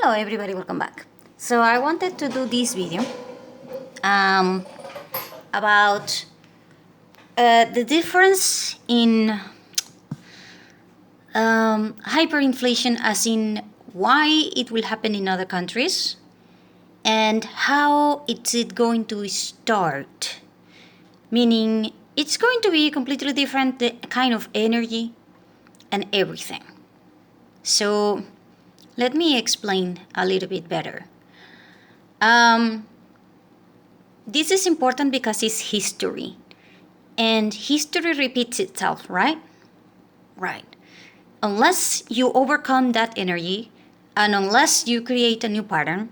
Hello everybody, welcome back. So I wanted to do this video um, about the difference in hyperinflation, as in why it will happen in other countries and how it's it going to start. Meaning it's going to be completely different, the kind of energy and everything. So let me explain a little bit better. This is important because it's history. And history repeats itself, right? Right. Unless you overcome that energy, and unless you create a new pattern,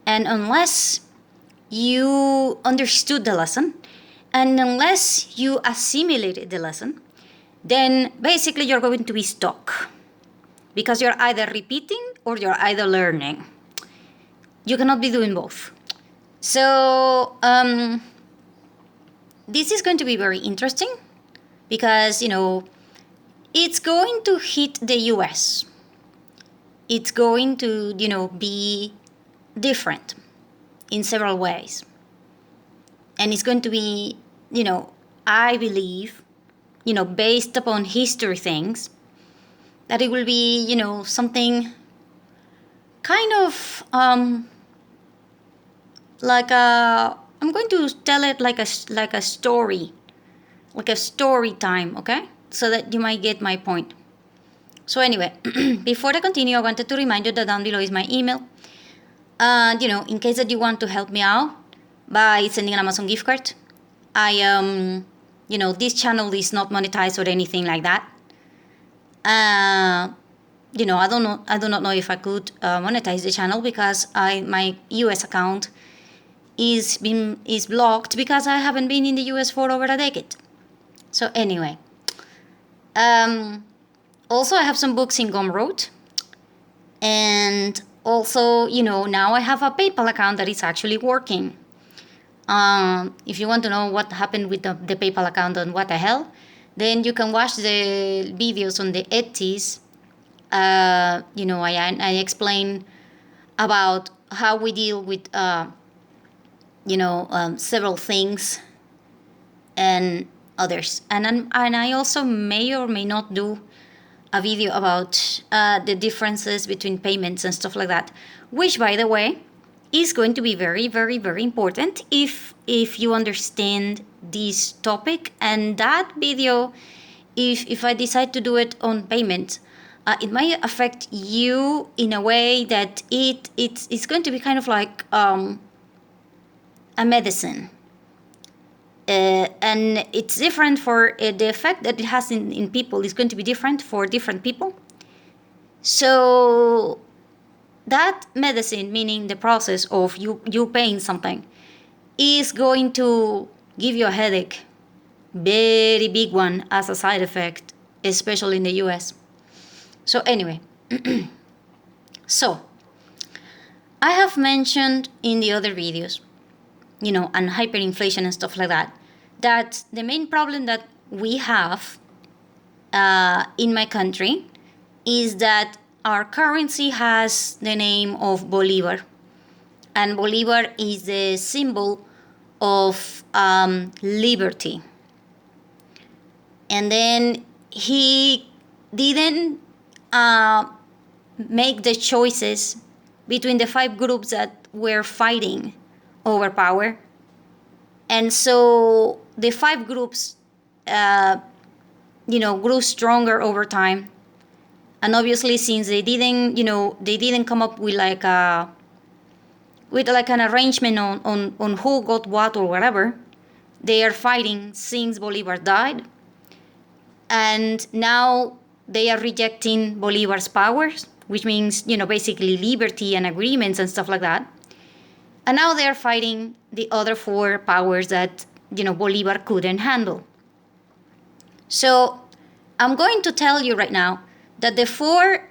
and unless you understood the lesson, and unless you assimilated the lesson, then basically you're going to be stuck. Because you're either repeating or you're either learning. You cannot be doing both. So this is going to be very interesting because, it's going to hit the US. It's going to, be different in several ways. And it's going to be, I believe, based upon history things, that it will be, something kind of I'm going to tell it like a story, like a story time, okay? So that you might get my point. So anyway, before I continue, I wanted to remind you that down below is my email. And, in case that you want to help me out by sending an Amazon gift card, this channel is not monetized or anything like that. I do not know if I could monetize the channel because my US account is blocked because I haven't been in the US for over a decade. So anyway, also I have some books in Gumroad, and also now I have a PayPal account that is actually working. If you want to know what happened with the PayPal account and what the hell, then you can watch the videos on the Etsy's. I explain about how we deal with several things and others, and I also may or may not do a video about the differences between payments and stuff like that, which, by the way, is going to be very, very, very important if you understand this topic. And that video, if I decide to do it on payments, it might affect you in a way that it's going to be kind of like a medicine. And it's different for the effect that it has in people is going to be different for different people. So that medicine, meaning the process of you paying something, is going to give you a headache, very big one, as a side effect, especially in the US. So anyway, so I have mentioned in the other videos, and hyperinflation and stuff like that, that the main problem that we have in my country is that our currency has the name of Bolivar. And Bolivar is the symbol of liberty. And then he didn't make the choices between the 5 groups that were fighting over power. And so the 5 groups, grew stronger over time. And obviously, since they didn't come up with an arrangement on who got what or whatever, they are fighting since Bolivar died. And now they are rejecting Bolivar's powers, which means, basically liberty and agreements and stuff like that. And now they are fighting the other 4 powers that, Bolivar couldn't handle. So I'm going to tell you right now that the 4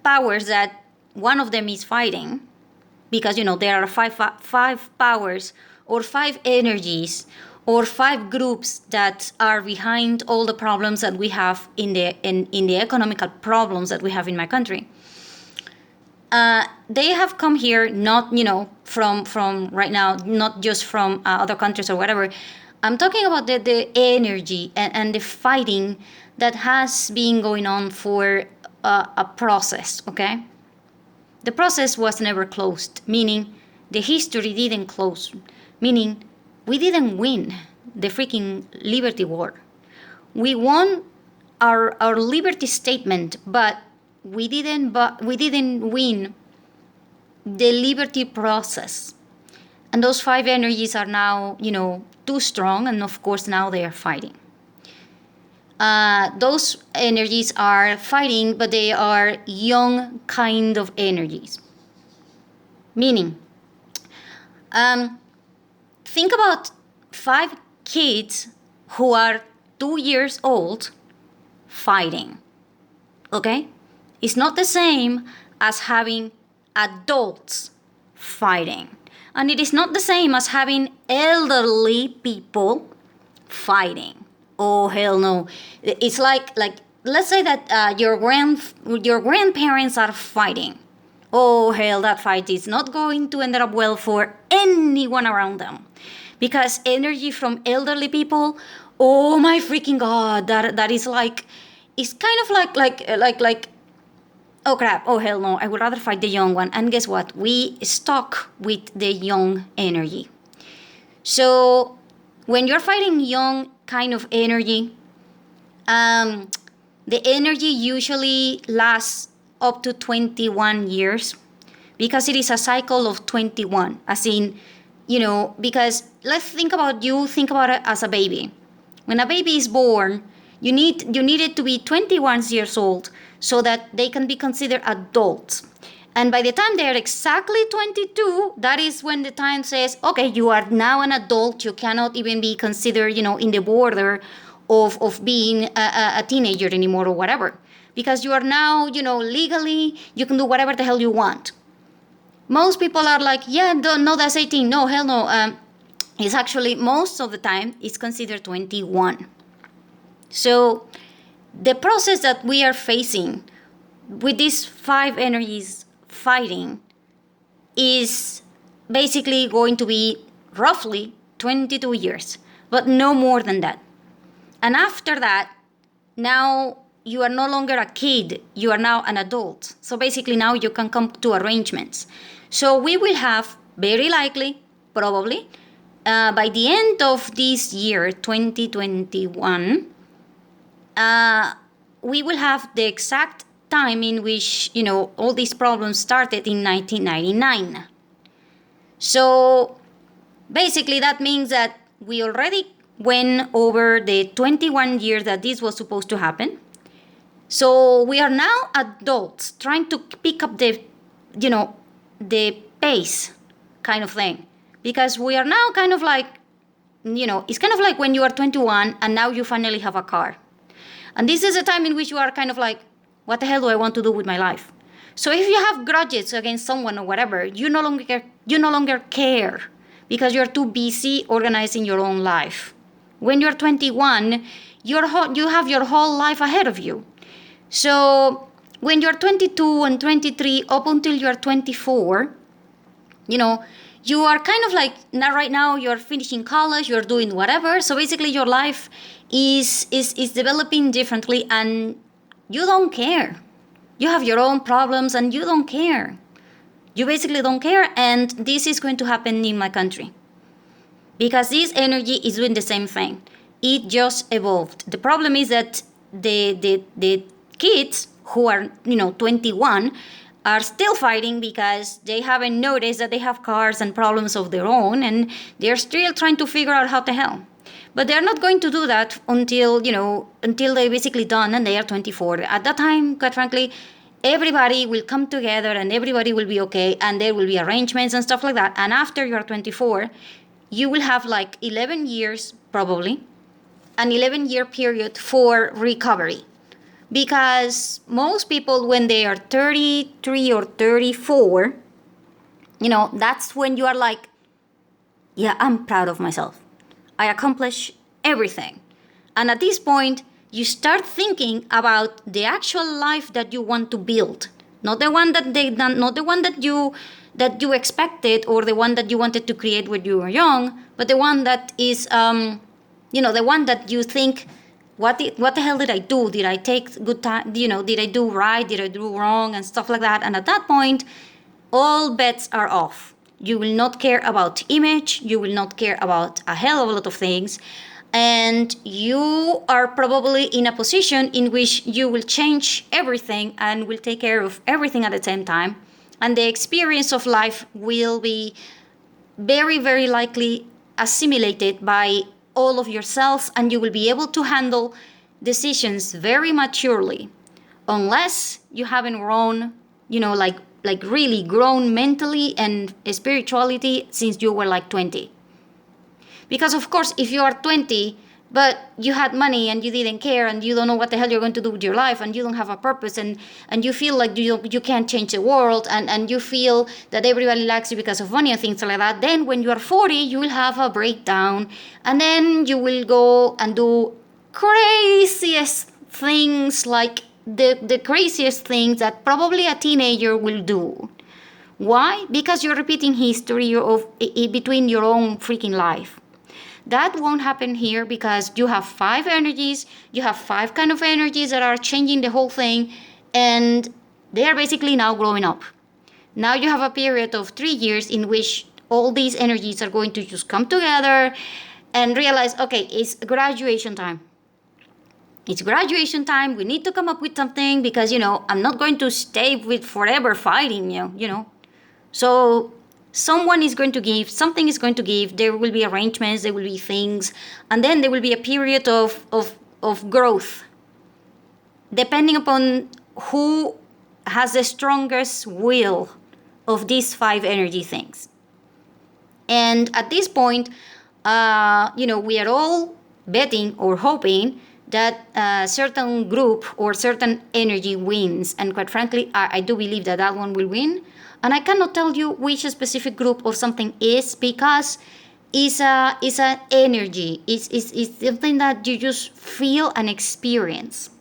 powers that one of them is fighting, because, there are five powers or 5 energies or 5 groups that are behind all the problems that we have in the economical problems that we have in my country. They have come here not, from right now, not just from other countries or whatever. I'm talking about the energy and the fighting that has been going on for a process, okay? The process was never closed, meaning the history didn't close, meaning we didn't win the freaking Liberty War. We won our liberty statement, but we didn't win the liberty process. And those five energies are now, too strong, and of course now they are fighting. Those energies are fighting, but they are young kind of energies. Meaning, think about 5 kids who are 2 years old fighting. Okay? It's not the same as having adults fighting. And it is not the same as having elderly people fighting. Oh, hell no. It's like let's say that your grandparents are fighting. Oh, hell, that fight is not going to end up well for anyone around them. Because energy from elderly people, oh my freaking God, that is like, it's kind of like, oh crap, oh hell no, I would rather fight the young one. And guess what? We stuck with the young energy. So when you're fighting young kind of energy, the energy usually lasts up to 21 years because it is a cycle of 21. As in, because let's think about it as a baby. When a baby is born, you need it to be 21 years old so that they can be considered adults. And by the time they are exactly 22, that is when the time says, okay, you are now an adult. You cannot even be considered, in the border of being a teenager anymore or whatever. Because you are now, legally, you can do whatever the hell you want. Most people are like, yeah, no, that's 18. No, hell no. It's actually, most of the time, it's considered 21. So the process that we are facing with these 5 energies fighting is basically going to be roughly 22 years, but no more than that. And after that, now you are no longer a kid, you are now an adult. So basically now you can come to arrangements. So we will have, very likely, probably, by the end of this year, 2021, we will have the exact time in which, all these problems started in 1999. So basically that means that we already went over the 21 years that this was supposed to happen. So we are now adults trying to pick up the pace kind of thing. Because we are now kind of like, it's kind of like when you are 21 and now you finally have a car. And this is a time in which you are kind of like, what the hell do I want to do with my life? So if you have grudges against someone or whatever, you no longer care because you're too busy organizing your own life. When you're 21, you have your whole life ahead of you. So when you're 22 and 23 up until you're 24, you are kind of like, now right now you're finishing college, you're doing whatever. So basically your life is developing differently and you don't care. You have your own problems and you don't care. You basically don't care, and this is going to happen in my country. Because this energy is doing the same thing. It just evolved. The problem is that the kids who are, 21 are still fighting because they haven't noticed that they have cars and problems of their own, and they're still trying to figure out how the hell. But they're not going to do that until they're basically done and they are 24. At that time, quite frankly, everybody will come together and everybody will be okay and there will be arrangements and stuff like that. And after you're 24, you will have like 11 years, probably, an 11-year period for recovery. Because most people, when they are 33 or 34, that's when you are like, yeah, I'm proud of myself. I accomplished everything. And at this point, you start thinking about the actual life that you want to build. not the one that they done, not the one that you expected, or the one that you wanted to create when you were young, but the one that is the one that you think, what the hell did I do? Did I take good time? Did I do right? Did I do wrong? And stuff like that. And at that point, all bets are off. You will not care about image. You will not care about a hell of a lot of things. And you are probably in a position in which you will change everything and will take care of everything at the same time. And the experience of life will be very, very likely assimilated by all of yourselves, and you will be able to handle decisions very maturely, unless you haven't grown, like really grown mentally and spirituality since you were like 20. Because of course, if you are 20 but you had money and you didn't care and you don't know what the hell you're going to do with your life, and you don't have a purpose, and you feel like you can't change the world, and you feel that everybody likes you because of money and things like that, then when you are 40 you will have a breakdown, and then you will go and do craziest things, like the craziest things that probably a teenager will do. Why? Because you're repeating history of between your own freaking life. That won't happen here, because you have 5 energies, you have 5 kind of energies that are changing the whole thing, and they are basically now growing up. Now you have a period of 3 years in which all these energies are going to just come together and realize, okay, it's graduation time. It's graduation time, we need to come up with something, because, I'm not going to stay with forever fighting, So someone is going to give, something is going to give, there will be arrangements, there will be things, and then there will be a period of growth, depending upon who has the strongest will of these 5 energy things. And at this point, we are all betting or hoping that a certain group or certain energy wins. And quite frankly, I do believe that one will win. And I cannot tell you which specific group of something is, because it's an energy. It's something that you just feel and experience.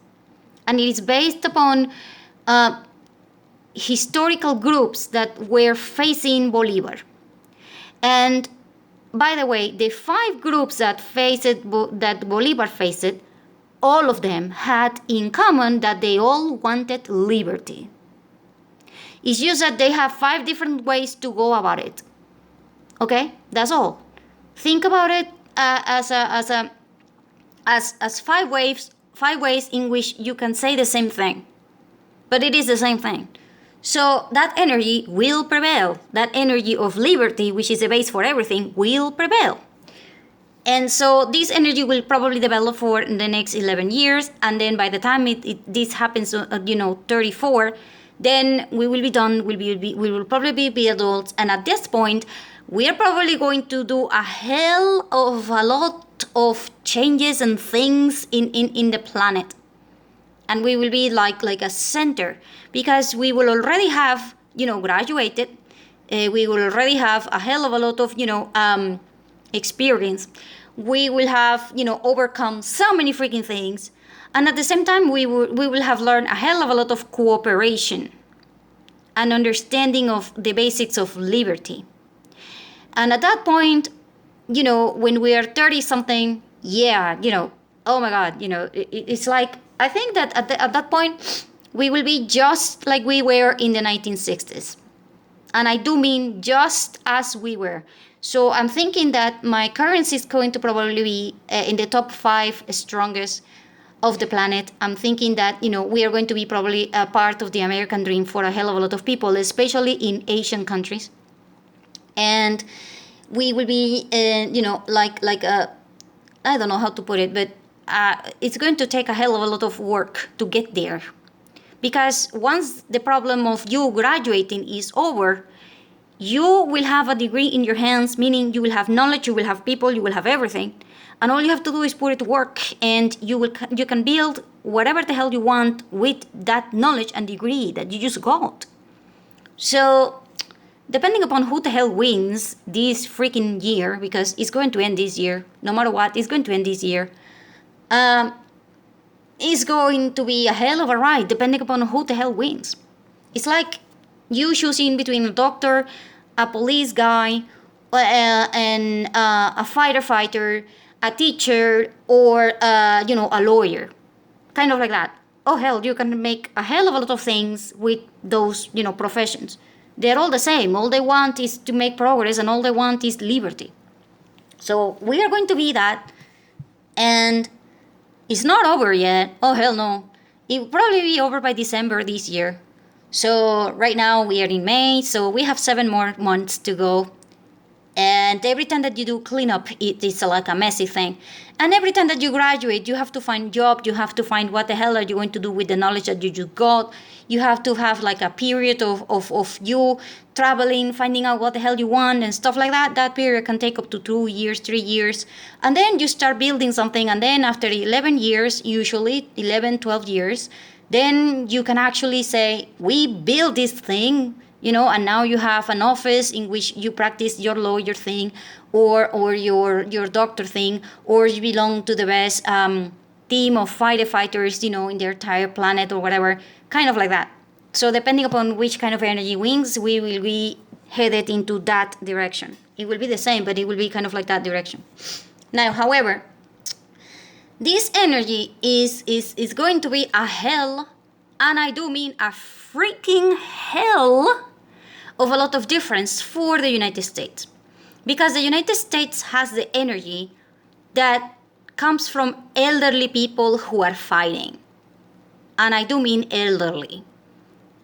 And it is based upon historical groups that were facing Bolivar. And by the way, the 5 groups that that Bolivar faced, all of them had in common that they all wanted liberty. It's just that they have 5 different ways to go about it. Okay, that's all. Think about it as 5 ways in which you can say the same thing, but it is the same thing. So that energy will prevail. That energy of liberty, which is the base for everything, will prevail. And so this energy will probably develop for the next 11 years, and then by the time this happens, 34. Then we will be done, we will probably be adults, and at this point, we are probably going to do a hell of a lot of changes and things in the planet. And we will be like a center, because we will already have, graduated, we will already have a hell of a lot of, experience. We will have, overcome so many freaking things. And at the same time, we will have learned a hell of a lot of cooperation and understanding of the basics of liberty. And at that point, when we are 30-something, oh my God, it's like, I think that at that point, we will be just like we were in the 1960s. And I do mean just as we were. So I'm thinking that my currency is going to probably be in the top 5 strongest of the planet. I'm thinking that, we are going to be probably a part of the American dream for a hell of a lot of people, especially in Asian countries. And we will be, I don't know how to put it, but it's going to take a hell of a lot of work to get there. Because once the problem of you graduating is over, you will have a degree in your hands, meaning you will have knowledge, you will have people, you will have everything. And all you have to do is put it to work, and you can build whatever the hell you want with that knowledge and degree that you just got. So, depending upon who the hell wins this freaking year, because it's going to end this year, no matter what, it's going to end this year, it's going to be a hell of a ride, depending upon who the hell wins. It's like you choosing between a doctor, a police guy, and a fighter, a teacher, or a lawyer, kind of like that. Oh hell, you can make a hell of a lot of things with those professions. They're all the same. All they want is to make progress, and all they want is liberty. So we are going to be that, and it's not over yet. Oh hell no. It will probably be over by December this year. So right now we are in May, so we have 7 more months to go. And every time that you do cleanup, it is like a messy thing. And every time that you graduate, you have to find a job. You have to find what the hell are you going to do with the knowledge that you just got. You have to have like a period of you traveling, finding out what the hell you want and stuff like that. That period can take up to 2 years, 3 years. And then you start building something. And then after 11 years, usually 11, 12 years, then you can actually say, we built this thing. And now you have an office in which you practice your lawyer thing, or your doctor thing, or you belong to the best team of firefighters, in the entire planet or whatever, kind of like that. So depending upon which kind of energy wings, we will be headed into that direction. It will be the same, but it will be kind of like that direction. Now, however, this energy is going to be a hell, and I do mean a freaking hell of a lot of difference for the United States. Because the United States has the energy that comes from elderly people who are fighting. And I do mean elderly.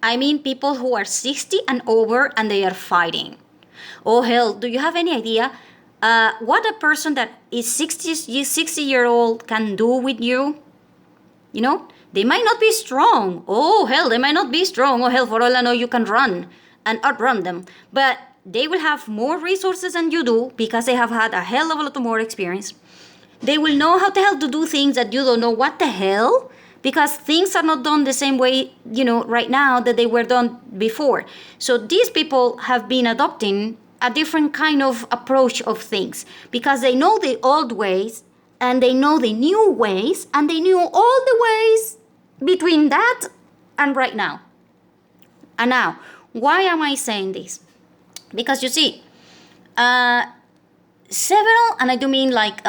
I mean people who are 60 and over and they are fighting. Oh hell, do you have any idea what a person that is 60-year-old can do with you? They might not be strong. Oh hell, they might not be strong. Oh hell, for all I know, you can run and outrun them. But they will have more resources than you do because they have had a hell of a lot more experience. They will know how the hell to do things that you don't know what the hell, because things are not done the same way, right now that they were done before. So these people have been adopting a different kind of approach of things because they know the old ways and they know the new ways and they knew all the ways between that and right now. And now, why am I saying this? Because you see, several, and I do mean like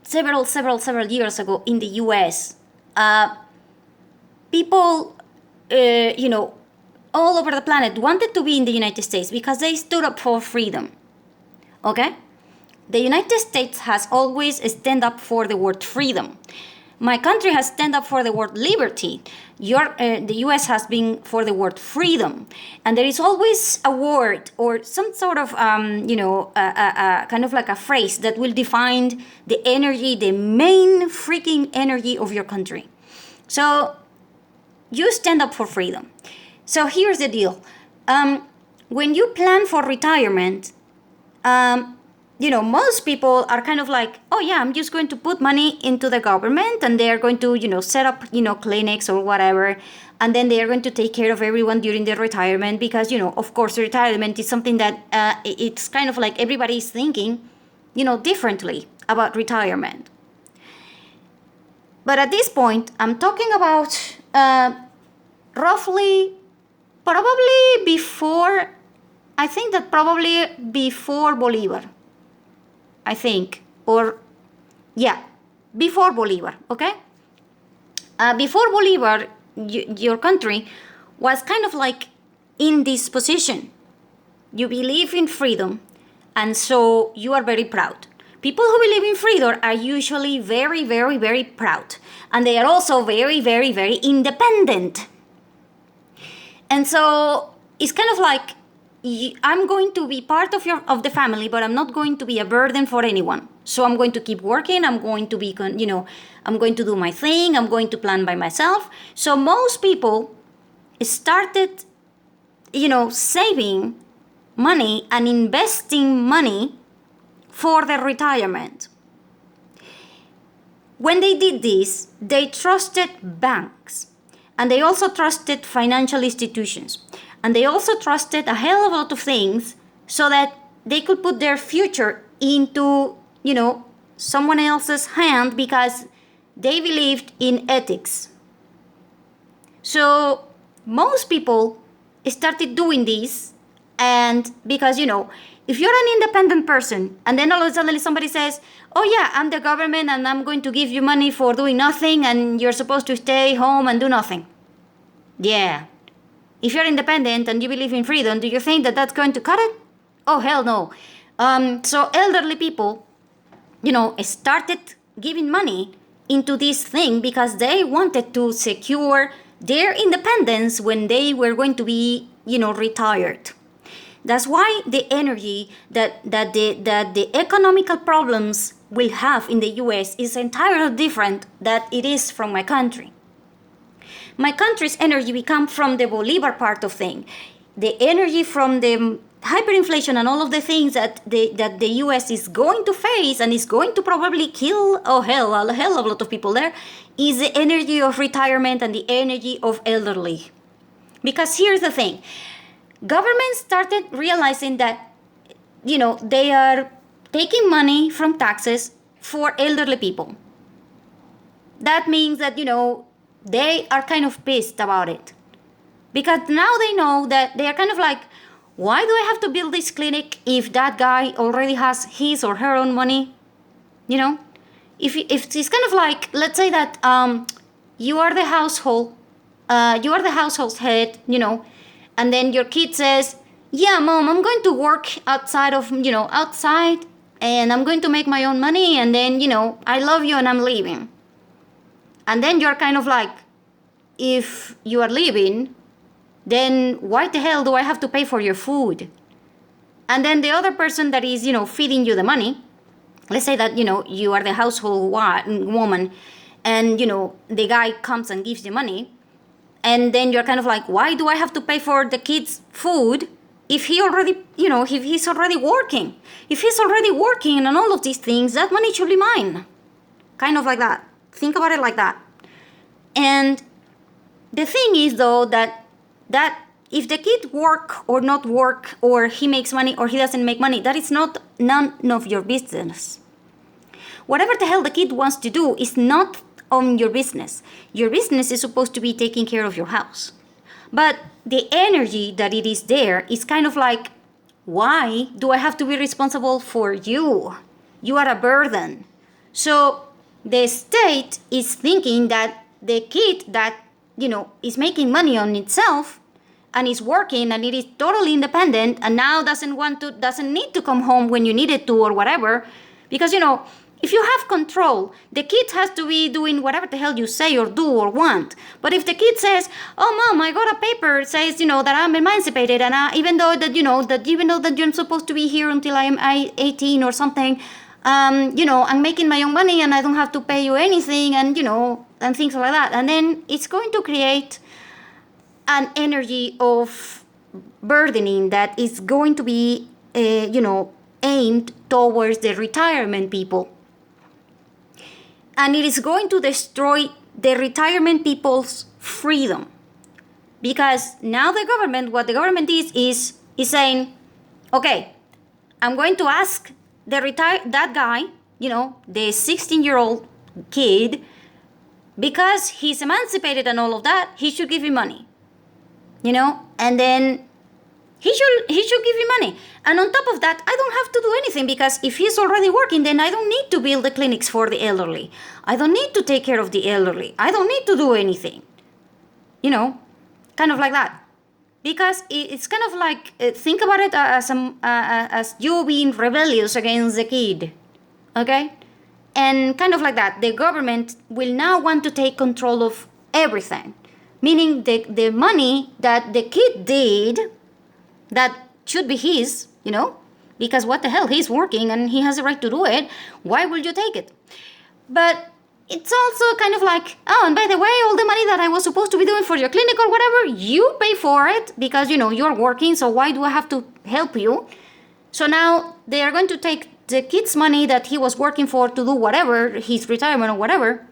several years ago in the US, people, all over the planet wanted to be in the United States because they stood up for freedom. Okay? The United States has always stood up for the word freedom. My country has stand up for the word liberty. The US has been for the word freedom. And there is always a word or some sort of, kind of like a phrase that will define the energy, the main freaking energy of your country. So you stand up for freedom. So here's the deal. When you plan for retirement, most people are kind of like, oh yeah, I'm just going to put money into the government and they're going to, set up, clinics or whatever. And then they are going to take care of everyone during their retirement because, of course, retirement is something that it's kind of like everybody's thinking, differently about retirement. But at this point, I'm talking about roughly, probably before, I think that probably before Bolivar. I think, before Bolivar, okay? Before Bolivar, your country was kind of like in this position. You believe in freedom, and so you are very proud. People who believe in freedom are usually very, very, very proud. And they are also very, very, very independent. And so it's kind of like, I'm going to be part of the family, but I'm not going to be a burden for anyone. So I'm going to keep working. I'm going to be, I'm going to do my thing. I'm going to plan by myself. So most people started, saving money and investing money for their retirement. When they did this, they trusted banks, and they also trusted financial institutions. And they also trusted a hell of a lot of things so that they could put their future into, someone else's hand because they believed in ethics. So most people started doing this. And because, if you're an independent person and then all of a sudden somebody says, oh yeah, I'm the government and I'm going to give you money for doing nothing and you're supposed to stay home and do nothing. Yeah. If you're independent and you believe in freedom, do you think that that's going to cut it? Oh, hell no. So elderly people, started giving money into this thing because they wanted to secure their independence when they were going to be, retired. That's why the energy that the economical problems will have in the US is entirely different than it is from my country. My country's energy will come from the Bolivar part of thing. The energy from the hyperinflation and all of the things that the US is going to face and is going to probably kill a hell of a lot of people there is the energy of retirement and the energy of elderly. Because here's the thing. Governments started realizing that, they are taking money from taxes for elderly people. That means that, they are kind of pissed about it. Because now they know that they are kind of like, why do I have to build this clinic if that guy already has his or her own money? If it's kind of like, let's say that you are the household head, and then your kid says, yeah, mom, I'm going to work outside, and I'm going to make my own money, and then, I love you and I'm leaving. And then you're kind of like, if you are leaving, then why the hell do I have to pay for your food? And then the other person that is, feeding you the money, let's say that, you are the household woman, and, the guy comes and gives you money, and then you're kind of like, why do I have to pay for the kids' food if he already, if he's already working? If he's already working and all of these things, that money should be mine. Kind of like that. Think about it like that. And the thing is, though, that if the kid work or not work, or he makes money or he doesn't make money, that is none of your business. Whatever the hell the kid wants to do is not on your business. Your business is supposed to be taking care of your house. But the energy that it is there is kind of like, why do I have to be responsible for you? You are a burden. So the state is thinking that the kid that, is making money on itself and is working and it is totally independent and now doesn't need to come home when you need it to or whatever, because, if you have control, the kid has to be doing whatever the hell you say or do or want. But if the kid says, oh, mom, I got a paper that says, that I'm emancipated, and even though that you're supposed to be here until I am 18 or something, I'm making my own money and I don't have to pay you anything, and, and things like that. And then it's going to create an energy of burdening that is going to be, aimed towards the retirement people. And it is going to destroy the retirement people's freedom. Because now what the government is saying, okay, I'm going to ask that guy, the 16-year-old kid, because he's emancipated and all of that, he should give you money. And then he should give you money. And on top of that, I don't have to do anything, because if he's already working, then I don't need to build the clinics for the elderly. I don't need to take care of the elderly. I don't need to do anything. Kind of like that. Because it's kind of like, think about it as you being rebellious against the kid. Okay? And kind of like that. The government will now want to take control of everything. Meaning the money that the kid did, that should be his, because what the hell, he's working and he has the right to do it. Why will you take it? But it's also kind of like, oh, and by the way, all the money that I was supposed to be doing for your clinic or whatever, you pay for it because, you're working, so why do I have to help you? So now they are going to take the kid's money that he was working for to do whatever, his retirement or whatever.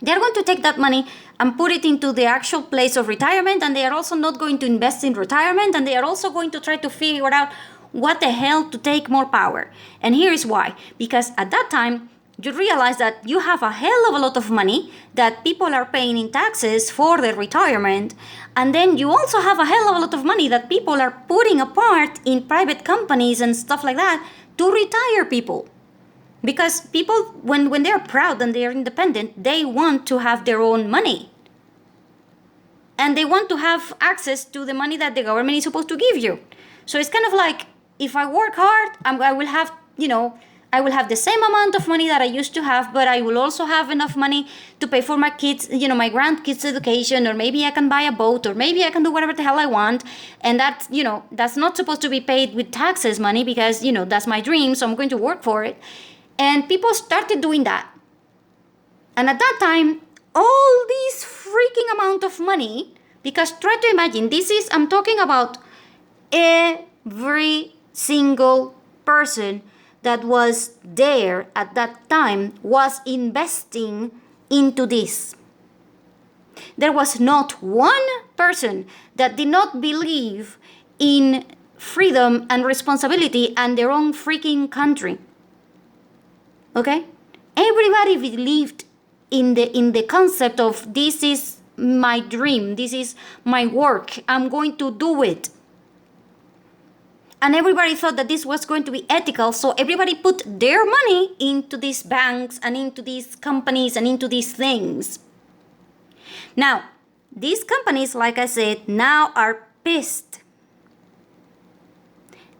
They're going to take that money and put it into the actual place of retirement, and they are also not going to invest in retirement, and they are also going to try to figure out what the hell to take more power. And here is why. Because at that time, you realize that you have a hell of a lot of money that people are paying in taxes for their retirement. And then you also have a hell of a lot of money that people are putting apart in private companies and stuff like that to retire people. Because people, when they're proud and they're independent, they want to have their own money. And they want to have access to the money that the government is supposed to give you. So it's kind of like, if I work hard, I will have, I will have the same amount of money that I used to have, but I will also have enough money to pay for my kids, my grandkids' education, or maybe I can buy a boat, or maybe I can do whatever the hell I want. And that's, that's not supposed to be paid with taxes money because, that's my dream, so I'm going to work for it. And people started doing that. And at that time, all this freaking amount of money, because try to imagine, I'm talking about every single person that was there at that time was investing into this. There was not one person that did not believe in freedom and responsibility and their own freaking country. Okay? Everybody believed in the concept of, this is my dream, this is my work, I'm going to do it. And everybody thought that this was going to be ethical, so everybody put their money into these banks and into these companies and into these things. Now, these companies, like I said, now are pissed.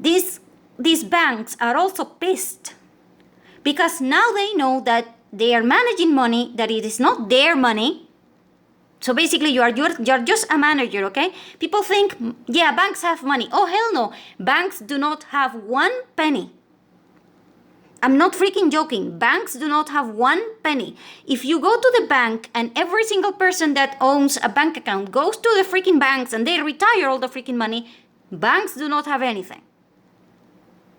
These banks are also pissed because now they know that they are managing money, that it is not their money. So basically, you're just a manager, okay? People think, yeah, banks have money. Oh, hell no. Banks do not have 1 penny. I'm not freaking joking. Banks do not have 1 penny. If you go to the bank and every single person that owns a bank account goes to the freaking banks and they retire all the freaking money, banks do not have anything.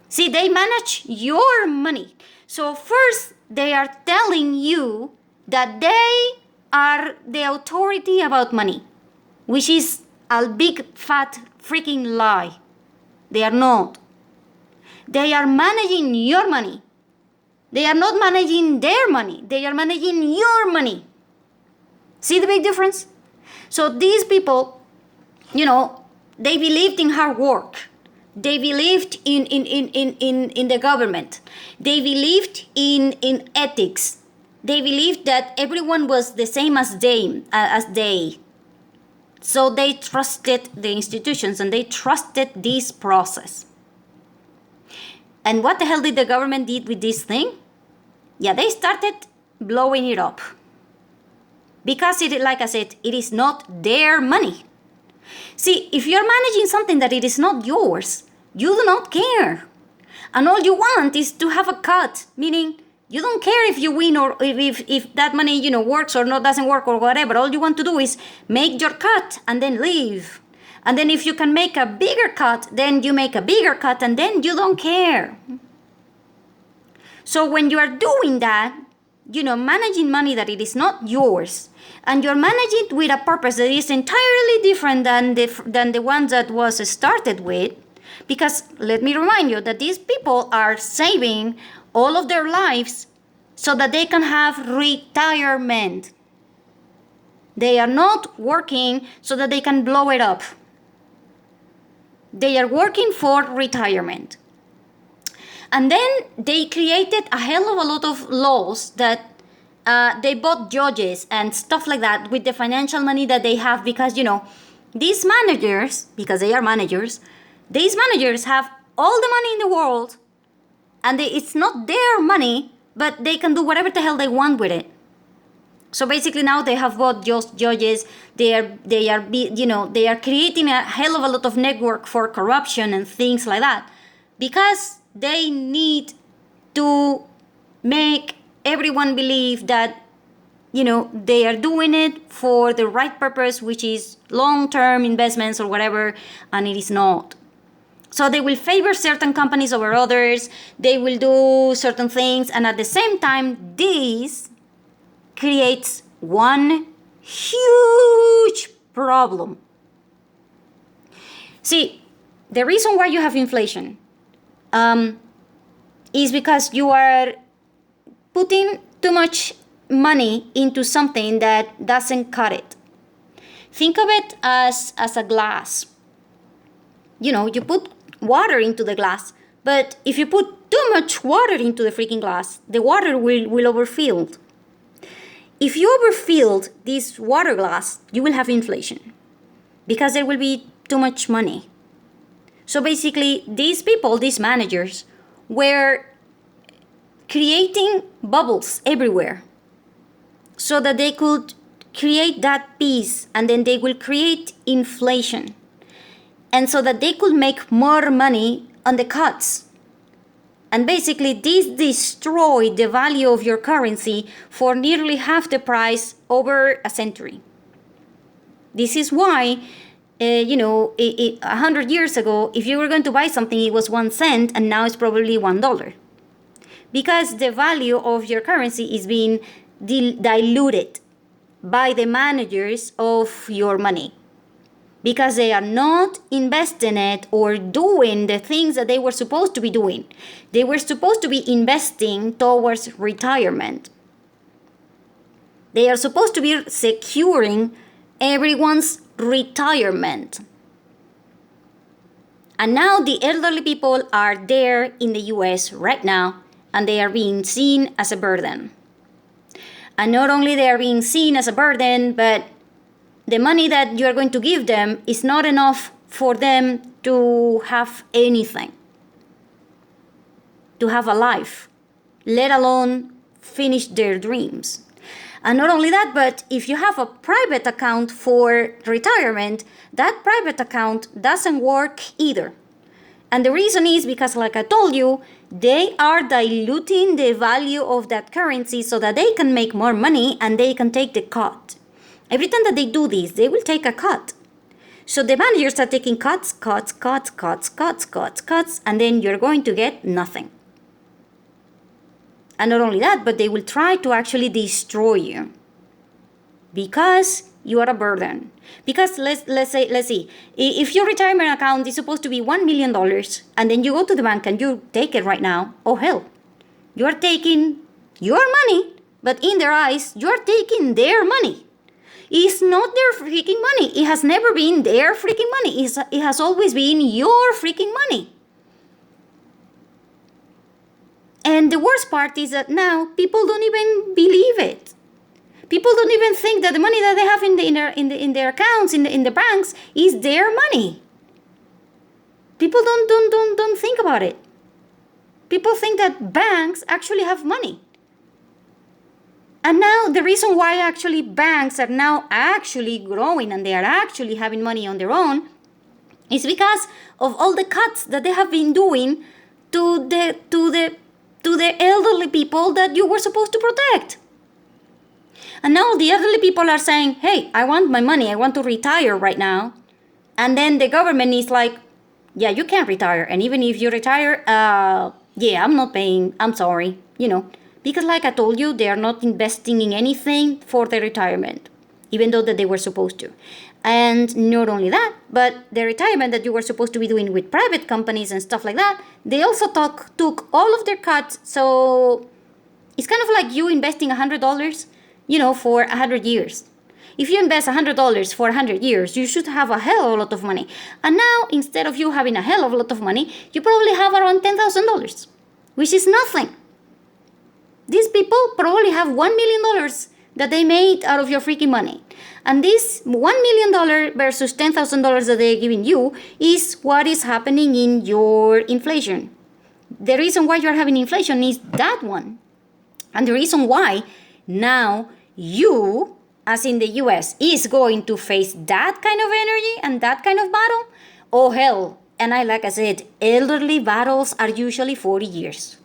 See, they manage your money. So first, they are telling you that they are the authority about money, which is a big fat freaking lie. They are not. They are managing your money. They are not managing their money. They are managing your money. See the big difference? So these people, they believed in hard work. They believed in the government. They believed in ethics. They believed that everyone was the same as they. So they trusted the institutions and they trusted this process. And what the hell did the government did with this thing? Yeah, they started blowing it up. Because, like I said, it is not their money. See, if you're managing something that it is not yours, you do not care. And all you want is to have a cut, meaning you don't care if you win or if that money, works or not, doesn't work or whatever. All you want to do is make your cut and then leave. And then if you can make a bigger cut, then you make a bigger cut and then you don't care. So when you are doing that, managing money that it is not yours, and you're managing it with a purpose that is entirely different than the ones that was started with, because let me remind you that these people are saving all of their lives so that they can have retirement. They are not working so that they can blow it up. They are working for retirement. And then they created a hell of a lot of laws that they bought judges and stuff like that with the financial money that they have because, these managers, because they are managers, these managers have all the money in the world and it's not their money, but they can do whatever the hell they want with it. So basically now they have bought just judges. They are creating a hell of a lot of network for corruption and things like that because they need to make everyone believe that, they are doing it for the right purpose, which is long-term investments or whatever, and it is not. So they will favor certain companies over others. They will do certain things, and at the same time, this creates one huge problem. See, the reason why you have inflation is because you are putting too much money into something that doesn't cut it. Think of it as a glass. You put water into the glass, but if you put too much water into the freaking glass, the water will overfill. If you overfilled this water glass, you will have inflation because there will be too much money. So basically, these people, these managers, were creating bubbles everywhere so that they could create that peace, and then they will create inflation. And so that they could make more money on the cuts. And basically, this destroyed the value of your currency for nearly half the price over a century. This is why, 100 years ago, if you were going to buy something, it was 1 cent, and now it's probably $1. Because the value of your currency is being diluted by the managers of your money. Because they are not investing it or doing the things that they were supposed to be doing. They were supposed to be investing towards retirement. They are supposed to be securing everyone's retirement. And now the elderly people are there in the US right now, and they are being seen as a burden. And not only they are being seen as a burden, but the money that you are going to give them is not enough for them to have anything, to have a life, let alone finish their dreams. And not only that, but if you have a private account for retirement, that private account doesn't work either. And the reason is because, like I told you, they are diluting the value of that currency so that they can make more money and they can take the cut. Every time that they do this, they will take a cut. So the managers are taking cuts, and then you're going to get nothing. And not only that, but they will try to actually destroy you because you are a burden. Because let's see, if your retirement account is supposed to be $1 million, and then you go to the bank and you take it right now, oh hell, you are taking your money, but in their eyes, you are taking their money. It's not their freaking money. It has never been their freaking money. It has always been your freaking money. And the worst part is that now people don't even believe it. People don't even think that the money that they have in their accounts in the banks is their money. People don't think about it. People think that banks actually have money. And now the reason why actually banks are now actually growing and they are actually having money on their own is because of all the cuts that they have been doing to the elderly people that you were supposed to protect. And now the elderly people are saying, hey, I want my money. I want to retire right now. And then the government is like, yeah, you can't retire. And even if you retire, I'm not paying. I'm sorry, Because like I told you, they are not investing in anything for their retirement, even though that they were supposed to. And not only that, but the retirement that you were supposed to be doing with private companies and stuff like that, they also took all of their cuts. So it's kind of like you investing $100, for 100 years. If you invest $100 for 100 years, you should have a hell of a lot of money. And now, instead of you having a hell of a lot of money, you probably have around $10,000, which is nothing. These people probably have $1 million that they made out of your freaking money. And this $1 million versus $10,000 that they're giving you is what is happening in your inflation. The reason why you're having inflation is that one. And the reason why now you, as in the US, is going to face that kind of energy and that kind of battle, oh hell. And like I said, elderly battles are usually 40 years.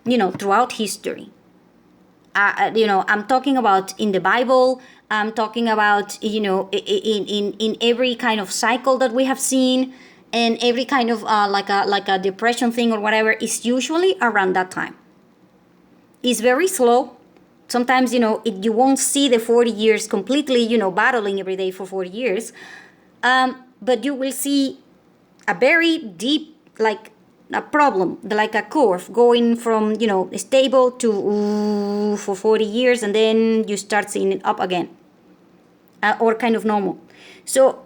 Throughout history. I'm talking about in the Bible. I'm talking about, in every kind of cycle that we have seen, and every kind of like a depression thing or whatever is usually around that time. It's very slow. Sometimes, you won't see the 40 years completely, battling every day for 40 years. But you will see a very deep, a problem, like a curve going from, stable to for 40 years, and then you start seeing it up again, or kind of normal. So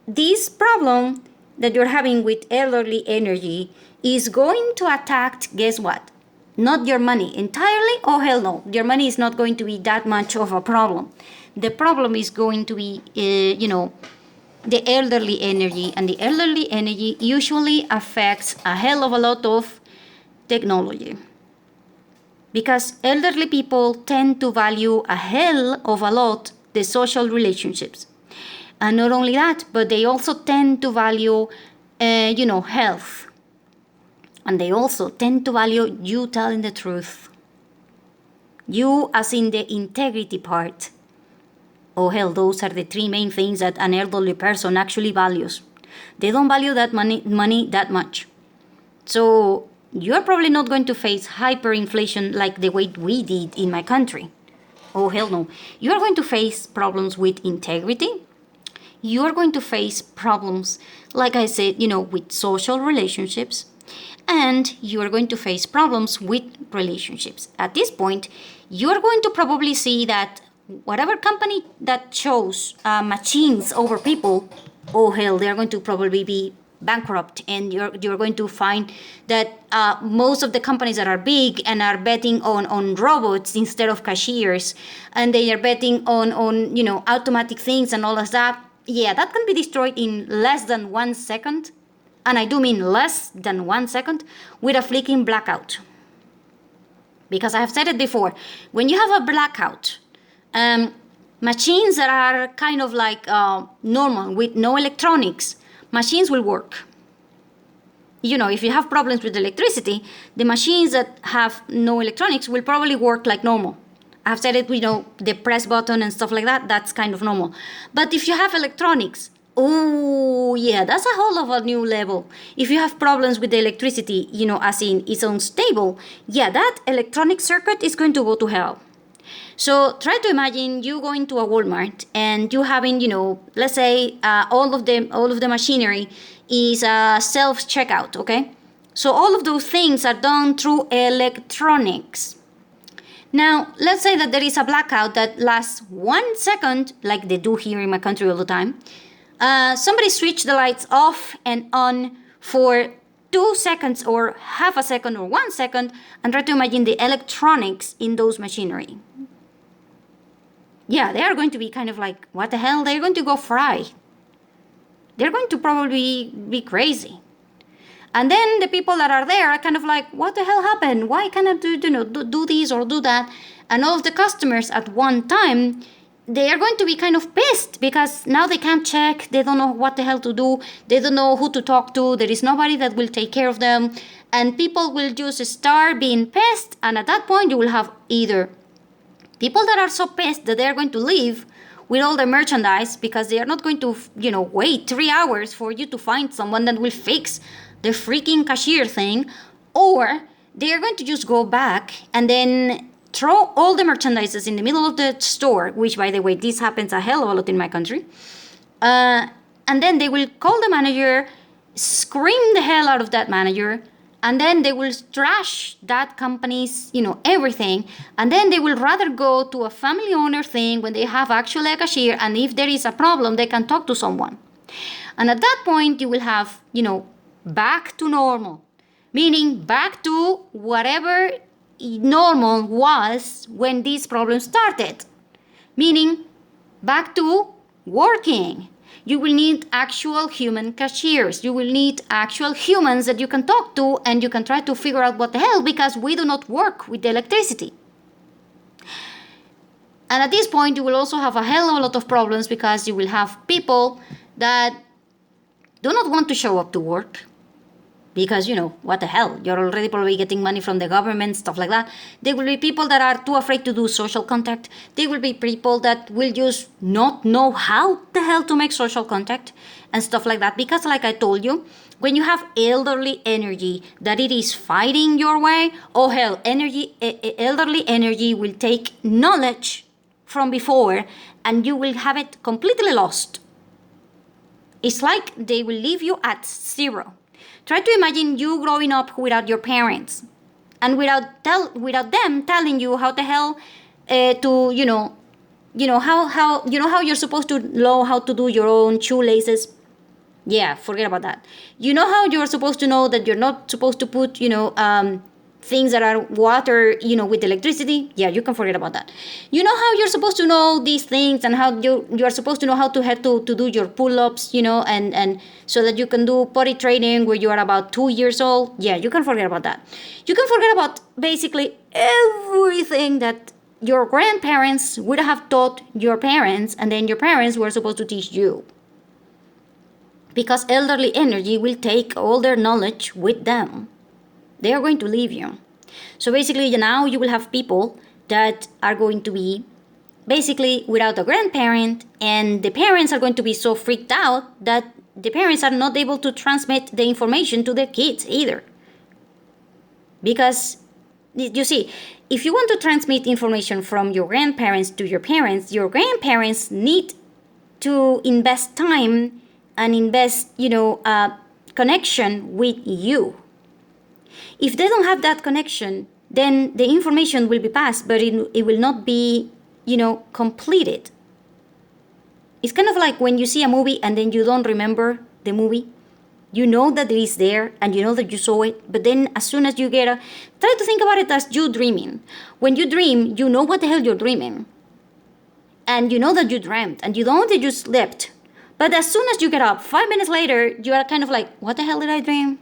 this problem that you're having with elderly energy is going to attack, guess what? Not your money entirely. Oh, hell no. Your money is not going to be that much of a problem. The problem is going to be, the elderly energy. And the elderly energy usually affects a hell of a lot of technology. Because elderly people tend to value a hell of a lot the social relationships. And not only that, but they also tend to value, health. And they also tend to value you telling the truth. You as in the integrity part. Oh hell, those are the three main things that an elderly person actually values. They don't value that money that much. So you're probably not going to face hyperinflation like the way we did in my country. Oh hell no. You're going to face problems with integrity. You're going to face problems, like I said, with social relationships. And you're going to face problems with relationships. At this point, you're going to probably see that whatever company that chose machines over people, oh hell, they're going to probably be bankrupt. And you're going to find that most of the companies that are big and are betting on robots instead of cashiers, and they are betting on automatic things and all of that, yeah, that can be destroyed in less than 1 second. And I do mean less than 1 second, with a flicking blackout. Because I have said it before, when you have a blackout, machines that are kind of like normal, with no electronics, machines will work. If you have problems with electricity, the machines that have no electronics will probably work like normal. I've said it, the press button and stuff like that, that's kind of normal. But if you have electronics, oh, yeah, that's a whole of a new level. If you have problems with the electricity, as in it's unstable, yeah, that electronic circuit is going to go to hell. So try to imagine you going to a Walmart and you having, let's say all of the machinery is self-checkout, okay? So all of those things are done through electronics. Now, let's say that there is a blackout that lasts 1 second, like they do here in my country all the time. Somebody switch the lights off and on for 2 seconds or half a second or 1 second, and try to imagine the electronics in those machinery. Yeah, they are going to be kind of like, what the hell? They're going to go fry. They're going to probably be crazy. And then the people that are there are kind of like, what the hell happened? Why can't I do this or do that? And all of the customers at one time, they are going to be kind of pissed because now they can't check. They don't know what the hell to do. They don't know who to talk to. There is nobody that will take care of them. And people will just start being pissed. And at that point, you will have either people that are so pissed that they are going to leave with all their merchandise because they are not going to, wait 3 hours for you to find someone that will fix the freaking cashier thing. Or they are going to just go back and then throw all the merchandises in the middle of the store, which, by the way, this happens a hell of a lot in my country. And then they will call the manager, scream the hell out of that manager, and then they will trash that company's, everything. And then they will rather go to a family owner thing when they have actually a cashier, and if there is a problem, they can talk to someone. And at that point, you will have, back to normal, meaning back to whatever normal was when this problem started, meaning back to working. You will need actual human cashiers. You will need actual humans that you can talk to and you can try to figure out what the hell, because we do not work with the electricity. And at this point, you will also have a hell of a lot of problems because you will have people that do not want to show up to work. Because, what the hell? You're already probably getting money from the government, stuff like that. There will be people that are too afraid to do social contact. There will be people that will just not know how the hell to make social contact and stuff like that. Because like I told you, when you have elderly energy that it is fighting your way, oh hell, elderly energy will take knowledge from before and you will have it completely lost. It's like they will leave you at zero. Try to imagine you growing up without your parents and without them telling you how the hell to how you're supposed to know how to do your own shoelaces. Yeah, forget about that. You know how you're supposed to know that you're not supposed to put things that are water with electricity. Yeah, you can forget about that. You know how you're supposed to know these things, and how you're supposed to know how to have to do your pull-ups, and so that you can do potty training where you are about 2 years old. Yeah, you can forget about that. You can forget about basically everything that your grandparents would have taught your parents, and then your parents were supposed to teach you. Because elderly energy will take all their knowledge with them. They are going to leave you. So basically now you will have people that are going to be basically without a grandparent, and the parents are going to be so freaked out that the parents are not able to transmit the information to their kids either. Because you see, if you want to transmit information from your grandparents to your grandparents need to invest time and invest, connection with you. If they don't have that connection, then the information will be passed, but it will not be, completed. It's kind of like when you see a movie and then you don't remember the movie. You know that it is there and you know that you saw it, but then as soon as you try to think about it as you dreaming. When you dream, you know what the hell you're dreaming. And you know that you dreamt, and you know that you slept. But as soon as you get up, 5 minutes later, you are kind of like, what the hell did I dream?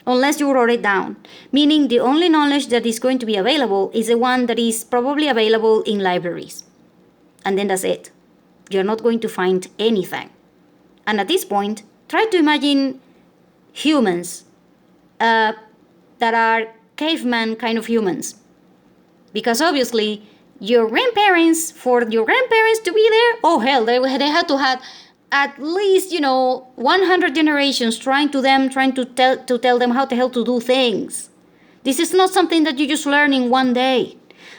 Unless you wrote it down. Meaning the only knowledge that is going to be available is the one that is probably available in libraries. And then that's it. You're not going to find anything. And at this point, try to imagine humans that are caveman kind of humans. Because obviously, for your grandparents to be there, oh hell, they had to have at least 100 generations trying to tell them how the hell to do things. This is not something that you just learn in one day,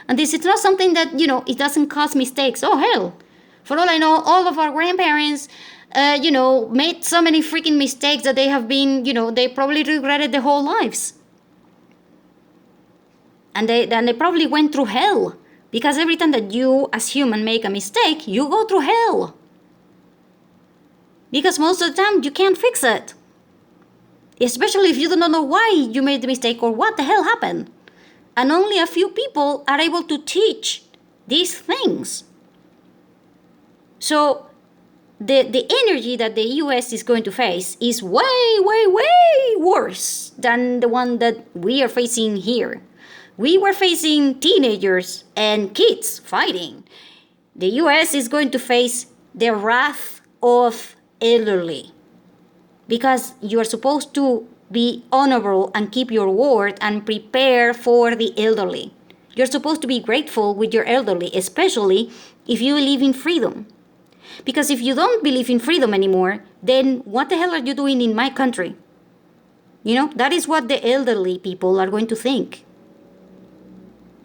and this is not something that it doesn't cause mistakes. Oh hell, for all I know, all of our grandparents made so many freaking mistakes that they have been they probably regretted their whole lives, and they probably went through hell, because every time that you as human make a mistake, you go through hell. Because most of the time, you can't fix it. Especially if you do not know why you made the mistake or what the hell happened. And only a few people are able to teach these things. So, the energy that the US is going to face is way, way, way worse than the one that we are facing here. We were facing teenagers and kids fighting. The US is going to face the wrath of elderly, because you are supposed to be honorable and keep your word and prepare for the elderly. You're supposed to be grateful with your elderly, especially if you live in freedom. Because if you don't believe in freedom anymore, then what the hell are you doing in my country? That is what the elderly people are going to think.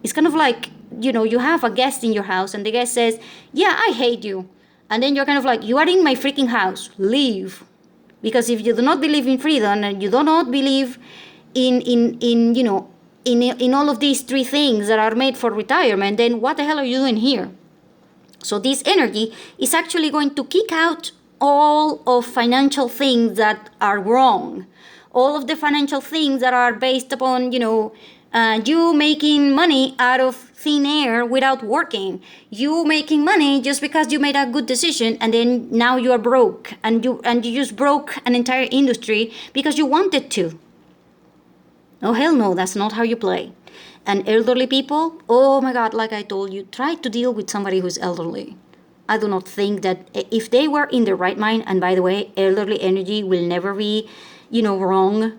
It's kind of like, you have a guest in your house and the guest says, yeah, I hate you. And then you're kind of like, you are in my freaking house, leave. Because if you do not believe in freedom and you do not believe in all of these three things that are made for retirement, then what the hell are you doing here? So this energy is actually going to kick out all of financial things that are wrong. All of the financial things that are based upon, you making money out of thin air without working. You making money just because you made a good decision, and then now you are broke, and you just broke an entire industry because you wanted to. Oh hell no, that's not how you play. And elderly people, oh my god, like I told you, try to deal with somebody who's elderly. I do not think that if they were in the right mind, and by the way, elderly energy will never be, wrong.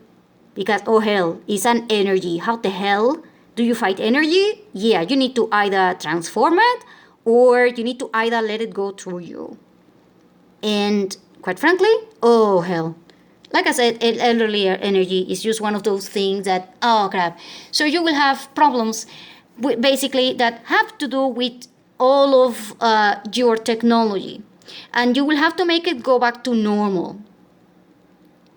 Because, oh hell, it's an energy. How the hell do you fight energy? Yeah, you need to either transform it, or you need to either let it go through you. And quite frankly, oh hell. Like I said, elderly energy is just one of those things that, oh crap. So you will have problems basically that have to do with all of your technology. And you will have to make it go back to normal.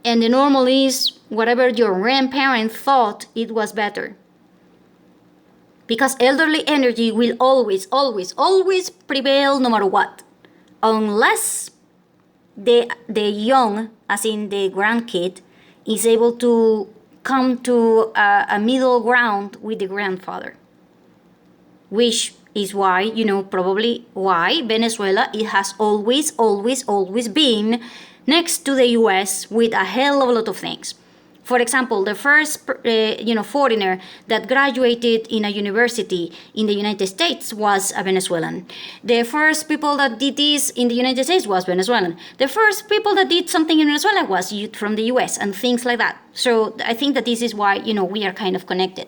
And the normal is whatever your grandparent thought it was better. Because elderly energy will always, always, always prevail no matter what. Unless the young, as in the grandkid, is able to come to a middle ground with the grandfather. Which is why, probably why Venezuela, it has always, always, always been next to the US with a hell of a lot of things. For example, the first, foreigner that graduated in a university in the United States was a Venezuelan. The first people that did this in the United States was Venezuelan. The first people that did something in Venezuela was from the US and things like that. So I think that this is why, we are kind of connected.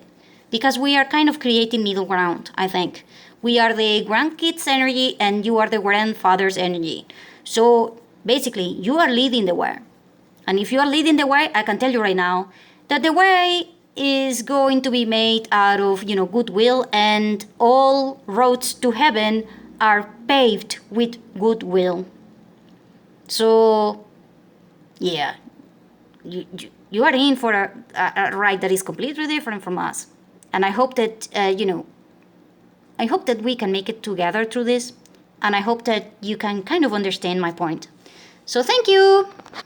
Because we are kind of creating middle ground, I think. We are the grandkids' energy and you are the grandfather's energy. So basically, you are leading the way. And if you are leading the way, I can tell you right now that the way is going to be made out of, goodwill, and all roads to heaven are paved with goodwill. So, yeah, you are in for a ride that is completely different from us. And I hope that, I hope that we can make it together through this. And I hope that you can kind of understand my point. So thank you.